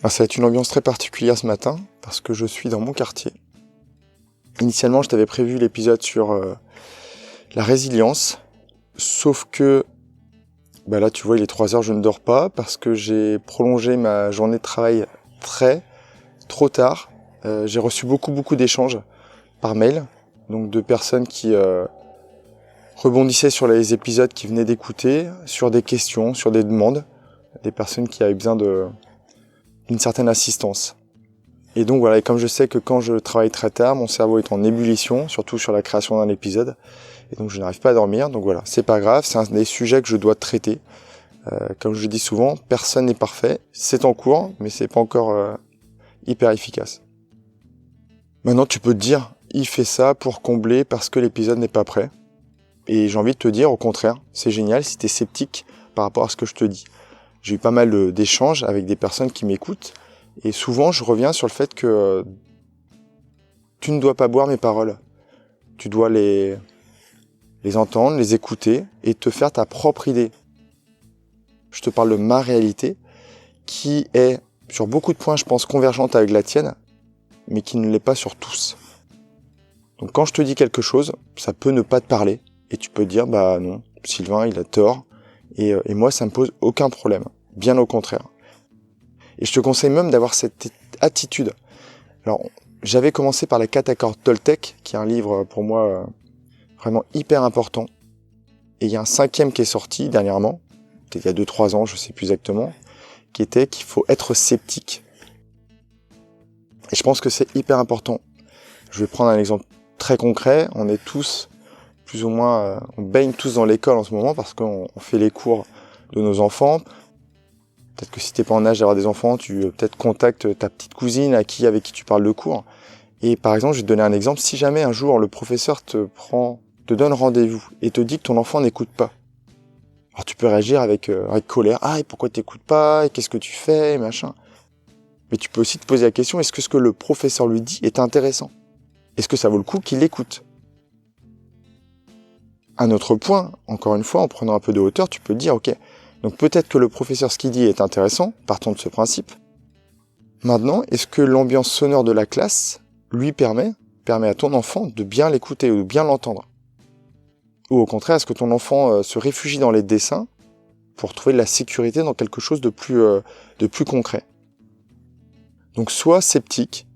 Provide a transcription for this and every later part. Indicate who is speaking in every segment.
Speaker 1: Alors, ça va être une ambiance très particulière ce matin, parce que je suis dans mon quartier. Initialement, je t'avais prévu l'épisode sur la résilience, sauf que là, tu vois, il est 3h, je ne dors pas, parce que j'ai prolongé ma journée de travail trop tard. J'ai reçu beaucoup d'échanges par mail, donc de personnes qui rebondissaient sur les épisodes qu'ils venaient d'écouter, sur des questions, sur des demandes, des personnes qui avaient besoin d'une certaine assistance. Et donc voilà, et comme je sais que quand je travaille très tard, mon cerveau est en ébullition, surtout sur la création d'un épisode, et donc je n'arrive pas à dormir, donc voilà, c'est pas grave, c'est un des sujets que je dois traiter. Comme je dis souvent, personne n'est parfait, c'est en cours, mais c'est pas encore hyper efficace. Maintenant tu peux te dire, il fait ça pour combler parce que l'épisode n'est pas prêt. Et j'ai envie de te dire, au contraire, c'est génial si t'es sceptique par rapport à ce que je te dis. J'ai eu pas mal d'échanges avec des personnes qui m'écoutent, et souvent je reviens sur le fait que tu ne dois pas boire mes paroles. Tu dois les entendre, les écouter, et te faire ta propre idée. Je te parle de ma réalité, qui est sur beaucoup de points, je pense, convergente avec la tienne, mais qui ne l'est pas sur tous. Donc quand je te dis quelque chose, ça peut ne pas te parler, et tu peux dire, non, Sylvain, il a tort, et moi, ça me pose aucun problème, bien au contraire. Et je te conseille même d'avoir cette attitude. Alors, j'avais commencé par la 4 accords Toltec, qui est un livre pour moi vraiment hyper important, et il y a un 5e qui est sorti dernièrement, peut-être il y a 2-3 ans, je sais plus exactement, qui était qu'il faut être sceptique. Et je pense que c'est hyper important. Je vais prendre un exemple très concret. On est tous, plus ou moins, on baigne tous dans l'école en ce moment parce qu'on fait les cours de nos enfants. Peut-être que si t'es pas en âge d'avoir des enfants, tu peut-être contactes ta petite cousine avec qui tu parles de cours. Et par exemple, je vais te donner un exemple. Si jamais un jour le professeur te donne rendez-vous et te dit que ton enfant n'écoute pas, alors tu peux réagir avec colère. Ah, et pourquoi t'écoutes pas? Et qu'est-ce que tu fais? Et machin. Mais tu peux aussi te poser la question, est-ce que ce que le professeur lui dit est intéressant? Est-ce que ça vaut le coup qu'il l'écoute? Un autre point, encore une fois, en prenant un peu de hauteur, tu peux te dire, ok, donc peut-être que le professeur, ce qu'il dit est intéressant, partons de ce principe. Maintenant, est-ce que l'ambiance sonore de la classe lui permet à ton enfant de bien l'écouter ou de bien l'entendre? Ou au contraire, est-ce que ton enfant se réfugie dans les dessins pour trouver de la sécurité dans quelque chose de plus concret? Donc sois sceptique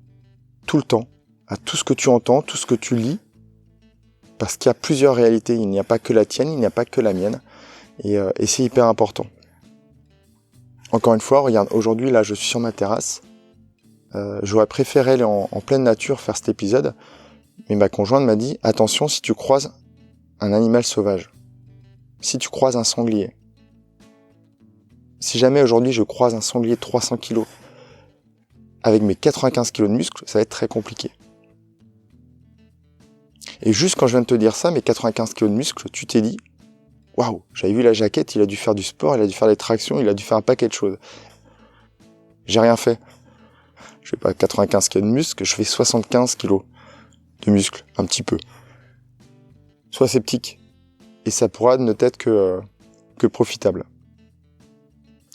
Speaker 1: tout le temps à tout ce que tu entends, tout ce que tu lis, parce qu'il y a plusieurs réalités, il n'y a pas que la tienne, il n'y a pas que la mienne, et c'est hyper important. Encore une fois, regarde, aujourd'hui là je suis sur ma terrasse, j'aurais préféré aller en pleine nature faire cet épisode, mais ma conjointe m'a dit, attention si tu croises un animal sauvage, si tu croises un sanglier. Si jamais aujourd'hui je croise un sanglier de 300 kg, avec mes 95 kg de muscles, ça va être très compliqué. Et juste quand je viens de te dire ça, mes 95 kg de muscles, tu t'es dit, waouh, j'avais vu la jaquette, il a dû faire du sport, il a dû faire des tractions, il a dû faire un paquet de choses. J'ai rien fait. Je fais pas 95 kg de muscles, je fais 75 kg de muscles, un petit peu. Sois sceptique. Et ça pourra ne être que profitable.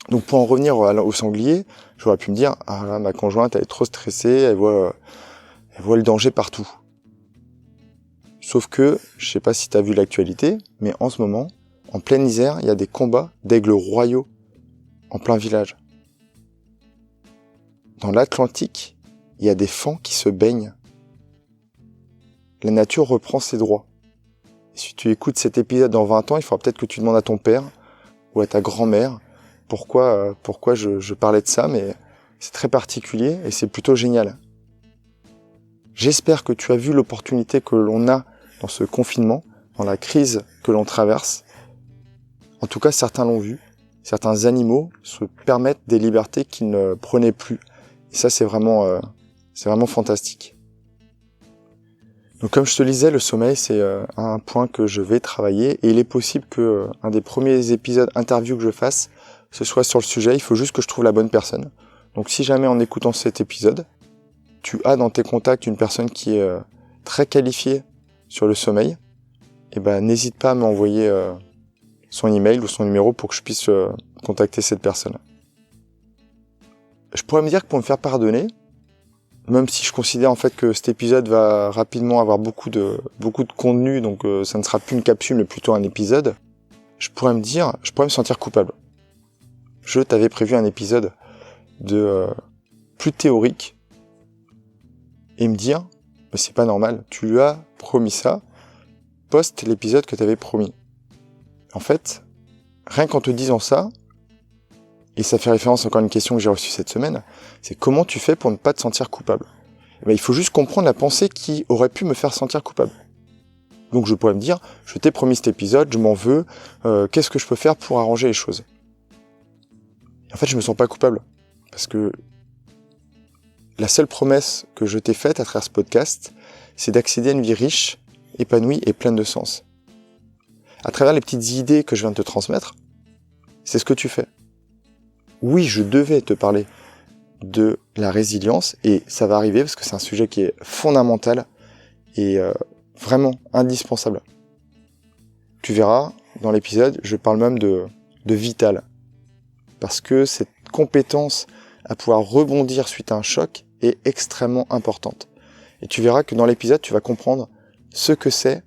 Speaker 1: Donc pour en revenir au sanglier, j'aurais pu me dire, ah là, ma conjointe elle est trop stressée, elle voit le danger partout. Sauf que, je sais pas si tu as vu l'actualité, mais en ce moment, en pleine Isère, il y a des combats d'aigles royaux en plein village. Dans l'Atlantique, il y a des fans qui se baignent. La nature reprend ses droits. Et si tu écoutes cet épisode dans 20 ans, il faudra peut-être que tu demandes à ton père ou à ta grand-mère pourquoi je parlais de ça, mais c'est très particulier et c'est plutôt génial. J'espère que tu as vu l'opportunité que l'on a dans ce confinement, dans la crise que l'on traverse. En tout cas, certains l'ont vu. Certains animaux se permettent des libertés qu'ils ne prenaient plus. Et ça, c'est vraiment fantastique. Donc, comme je te le disais, le sommeil, c'est un point que je vais travailler. Et il est possible que un des premiers épisodes interview que je fasse, ce soit sur le sujet. Il faut juste que je trouve la bonne personne. Donc, si jamais en écoutant cet épisode, tu as dans tes contacts une personne qui est très qualifiée sur le sommeil, et n'hésite pas à m'envoyer son email ou son numéro pour que je puisse contacter cette personne. je pourrais me dire que pour me faire pardonner, même si je considère en fait que cet épisode va rapidement avoir beaucoup de contenu, donc ça ne sera plus une capsule mais plutôt un épisode, je pourrais me sentir coupable. Je t'avais prévu un épisode plus théorique et me dire, mais c'est pas normal, tu lui as promis ça, poste l'épisode que t'avais promis. En fait, rien qu'en te disant ça, et ça fait référence encore à une question que j'ai reçue cette semaine, c'est comment tu fais pour ne pas te sentir coupable. Et ben, il faut juste comprendre la pensée qui aurait pu me faire sentir coupable. Donc je pourrais me dire, je t'ai promis cet épisode, je m'en veux, qu'est-ce que je peux faire pour arranger les choses ? En fait, je me sens pas coupable, parce que la seule promesse que je t'ai faite à travers ce podcast, c'est d'accéder à une vie riche, épanouie et pleine de sens. À travers les petites idées que je viens de te transmettre, c'est ce que tu fais. Oui, je devais te parler de la résilience, et ça va arriver parce que c'est un sujet qui est fondamental et vraiment indispensable. Tu verras, dans l'épisode, je parle même de vital. Parce que cette compétence à pouvoir rebondir suite à un choc est extrêmement importante. Et tu verras que dans l'épisode, tu vas comprendre ce que c'est,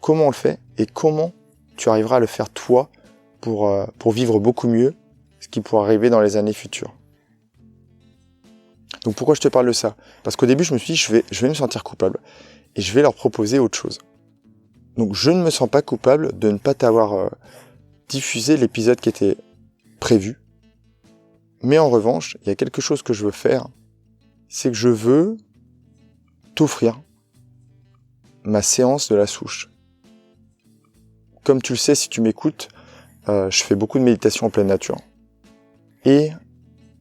Speaker 1: comment on le fait, et comment tu arriveras à le faire toi pour vivre beaucoup mieux ce qui pourra arriver dans les années futures. Donc pourquoi je te parle de ça ? Parce qu'au début, je me suis dit, je vais me sentir coupable. Et je vais leur proposer autre chose. Donc je ne me sens pas coupable de ne pas t'avoir diffusé l'épisode qui était prévu. Mais en revanche, il y a quelque chose que je veux faire, c'est que je veux t'offrir ma séance de la souche. Comme tu le sais, si tu m'écoutes, je fais beaucoup de méditation en pleine nature. Et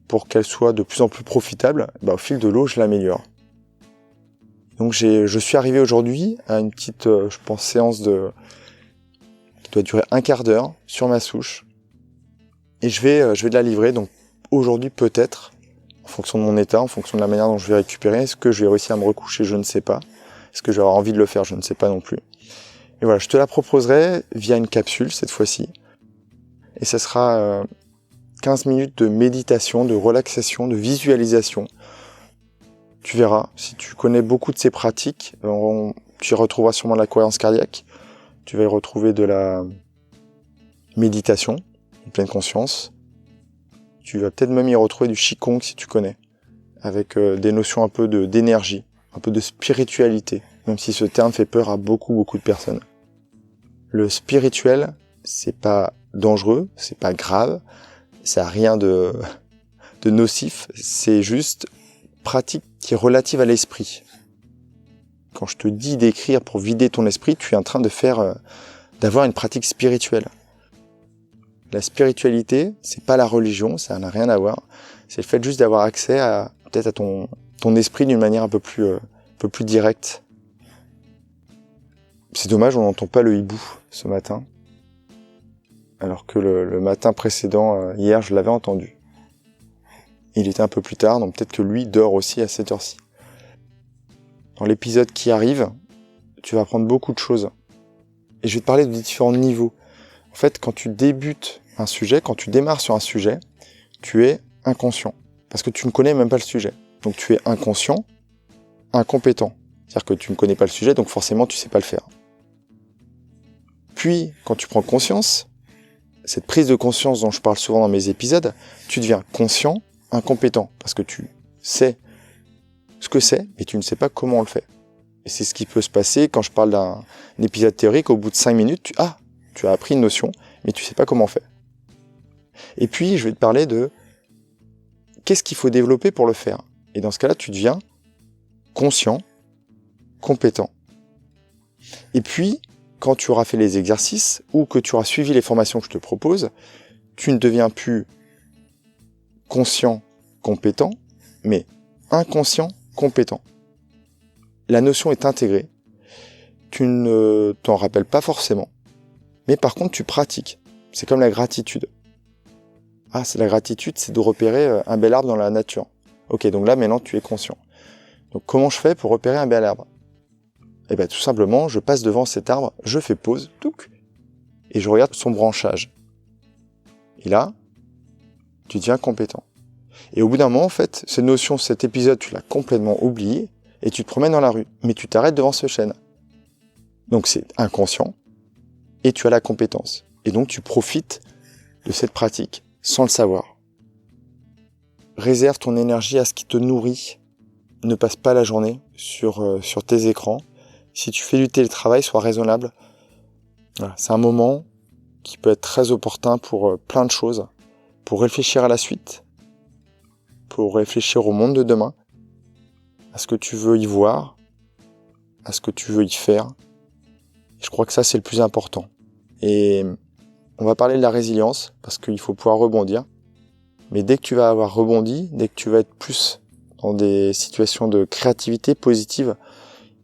Speaker 1: pour qu'elle soit de plus en plus profitable, au fil de l'eau, je l'améliore. Donc je suis arrivé aujourd'hui à une petite, je pense, séance qui doit durer un quart d'heure sur ma souche. Et je vais de la livrer, donc aujourd'hui peut-être, en fonction de mon état, en fonction de la manière dont je vais récupérer, est-ce que je vais réussir à me recoucher, je ne sais pas. Est-ce que je vais avoir envie de le faire, je ne sais pas non plus. Et voilà, je te la proposerai via une capsule cette fois-ci. Et ça sera 15 minutes de méditation, de relaxation, de visualisation. Tu verras, si tu connais beaucoup de ces pratiques, tu y retrouveras sûrement la cohérence cardiaque, tu vas y retrouver de la méditation, de pleine conscience. Tu vas peut-être même y retrouver du Qigong si tu connais, avec des notions un peu d'énergie, un peu de spiritualité, même si ce terme fait peur à beaucoup de personnes. Le spirituel, c'est pas dangereux, c'est pas grave, ça a rien de nocif, c'est juste pratique qui est relative à l'esprit. Quand je te dis d'écrire pour vider ton esprit, tu es en train d'avoir une pratique spirituelle. La spiritualité, c'est pas la religion, ça n'a rien à voir. C'est le fait juste d'avoir accès peut-être à ton esprit d'une manière un peu plus directe. C'est dommage, on n'entend pas le hibou ce matin. Alors que le matin précédent, hier, je l'avais entendu. Il était un peu plus tard, donc peut-être que lui dort aussi à cette heure-ci. Dans l'épisode qui arrive, tu vas apprendre beaucoup de choses. Et je vais te parler de différents niveaux. En fait, quand tu débutes un sujet, quand tu démarres sur un sujet, tu es inconscient. Parce que tu ne connais même pas le sujet. Donc tu es inconscient, incompétent. C'est-à-dire que tu ne connais pas le sujet, donc forcément tu ne sais pas le faire. Puis, quand tu prends conscience, cette prise de conscience dont je parle souvent dans mes épisodes, tu deviens conscient, incompétent. Parce que tu sais ce que c'est, mais tu ne sais pas comment on le fait. Et c'est ce qui peut se passer quand je parle d'un épisode théorique, au bout de 5 minutes, tu as appris une notion, mais tu sais pas comment on fait. Et puis, je vais te parler de qu'est-ce qu'il faut développer pour le faire. Et dans ce cas-là, tu deviens conscient, compétent. Et puis, quand tu auras fait les exercices, ou que tu auras suivi les formations que je te propose, tu ne deviens plus conscient, compétent, mais inconscient, compétent. La notion est intégrée. Tu ne t'en rappelles pas forcément. Mais par contre, tu pratiques. C'est comme la gratitude. La gratitude, c'est de repérer un bel arbre dans la nature. Ok, donc là, maintenant, tu es conscient. Donc, comment je fais pour repérer un bel arbre ? Eh bien, tout simplement, je passe devant cet arbre, je fais pause, et je regarde son branchage. Et là, tu deviens compétent. Et au bout d'un moment, en fait, cette notion, cet épisode, tu l'as complètement oublié et tu te promènes dans la rue. Mais tu t'arrêtes devant ce chêne. Donc c'est inconscient et tu as la compétence. Et donc tu profites de cette pratique sans le savoir. Réserve ton énergie à ce qui te nourrit. Ne passe pas la journée sur tes écrans. Si tu fais du télétravail, sois raisonnable. Voilà, c'est un moment qui peut être très opportun pour plein de choses. Pour réfléchir à la suite. Pour réfléchir au monde de demain. À ce que tu veux y voir. À ce que tu veux y faire. Je crois que ça, c'est le plus important. Et on va parler de la résilience, parce qu'il faut pouvoir rebondir. Mais dès que tu vas avoir rebondi, dès que tu vas être plus dans des situations de créativité positive,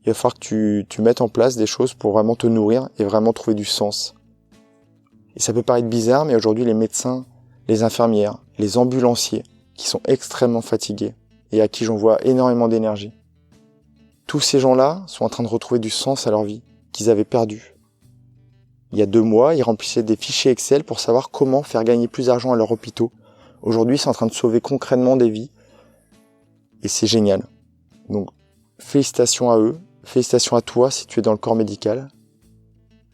Speaker 1: il va falloir que tu mettes en place des choses pour vraiment te nourrir et vraiment trouver du sens. Et ça peut paraître bizarre, mais aujourd'hui, les médecins, les infirmières, les ambulanciers, qui sont extrêmement fatigués et à qui j'envoie énormément d'énergie, tous ces gens-là sont en train de retrouver du sens à leur vie, qu'ils avaient perdu. Il y a 2 mois, ils remplissaient des fichiers Excel pour savoir comment faire gagner plus d'argent à leurs hôpitaux. Aujourd'hui, c'est en train de sauver concrètement des vies. Et c'est génial. Donc, félicitations à eux. Félicitations à toi si tu es dans le corps médical.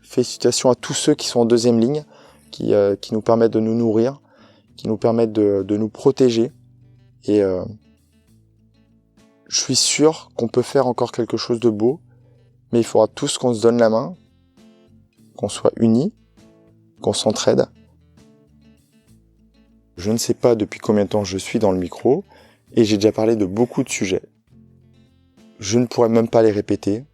Speaker 1: Félicitations à tous ceux qui sont en deuxième ligne, qui nous permettent de nous nourrir, qui nous permettent de nous protéger. Et je suis sûr qu'on peut faire encore quelque chose de beau, mais il faudra tous qu'on se donne la main, qu'on soit unis, qu'on s'entraide. Je ne sais pas depuis combien de temps je suis dans le micro, et j'ai déjà parlé de beaucoup de sujets. Je ne pourrais même pas les répéter.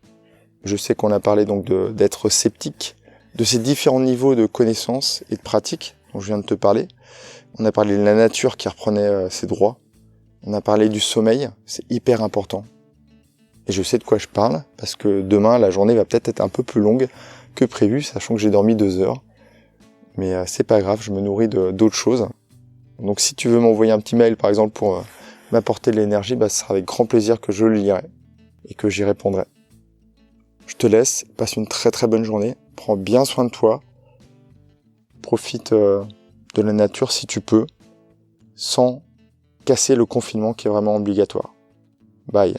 Speaker 1: Je sais qu'on a parlé donc d'être sceptique, de ces différents niveaux de connaissances et de pratique dont je viens de te parler. On a parlé de la nature qui reprenait ses droits. On a parlé du sommeil, c'est hyper important. Et je sais de quoi je parle, parce que demain, la journée va peut-être être un peu plus longue que prévu, sachant que j'ai dormi 2 heures. Mais c'est pas grave, je me nourris d'autres choses. Donc si tu veux m'envoyer un petit mail, par exemple, pour m'apporter de l'énergie, ce sera avec grand plaisir que je le lirai et que j'y répondrai. Je te laisse, passe une très très bonne journée, prends bien soin de toi, profite de la nature si tu peux, sans casser le confinement qui est vraiment obligatoire. Bye.